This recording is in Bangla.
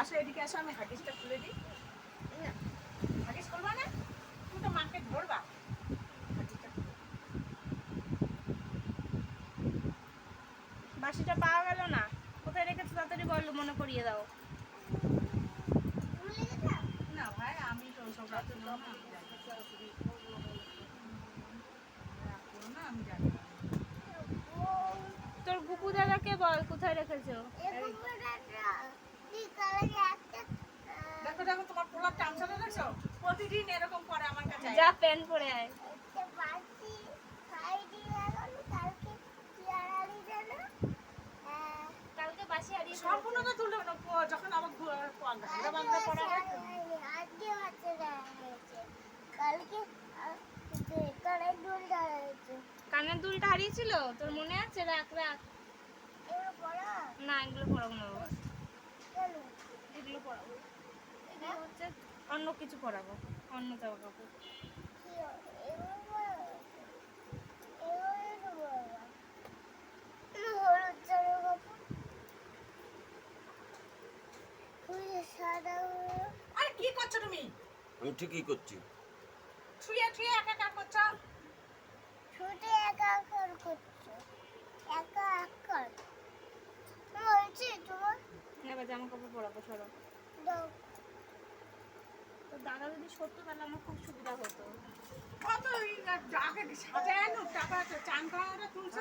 আসো এদিকে আসো, আমি হাগিসটা খুলে দিই। হাগিস খুলবা না? তুমি তো মাকে ধরবা। বাসিটা পাওয়া গেল না, কোথায় রেখেছো তাড়াতাড়ি বলো, মনে করিয়ে দাও। না ভাই, আমি তো সব রাখতে না, আমি জানি না। তোর গুপু দাদাকে বল কোথায় রেখেছো। দেখো দেখো, তোমার পোলার টামছাটা দেখছো? প্রতিদিন এরকম করে আমার কাছে। যা প্যান্ট পরে আয়। কালকে বাসি হারিয়ে সম্পূর্ণটা তুললে না, যখন আমার ঘাড়ে বাঁধতে পড়াবে। কানের দুলটা হারিয়েছিল, তোর মনে আছে? রাখ রাখ। না এগুলো পড়াবো না বাবা, এগুলো পড়াবো, এগুলো হচ্ছে অন্য কিছু পড়াবো, অন্য জামা কাপড়। আরে কি করছো তুমি? আমি ঠিকই করছি। ছুঁয়ে ছুঁয়ে একা একা করছো। ছুটে একা করছো, একা বলছি তোমার এবার জামা কাপড় পরাবো, সরো। দাও। তো দাদা যদি সত্যি তাহলে আমার খুব সুবিধা হতো। কত আগে সাজানো, তারপর চান করাটা তুলছো।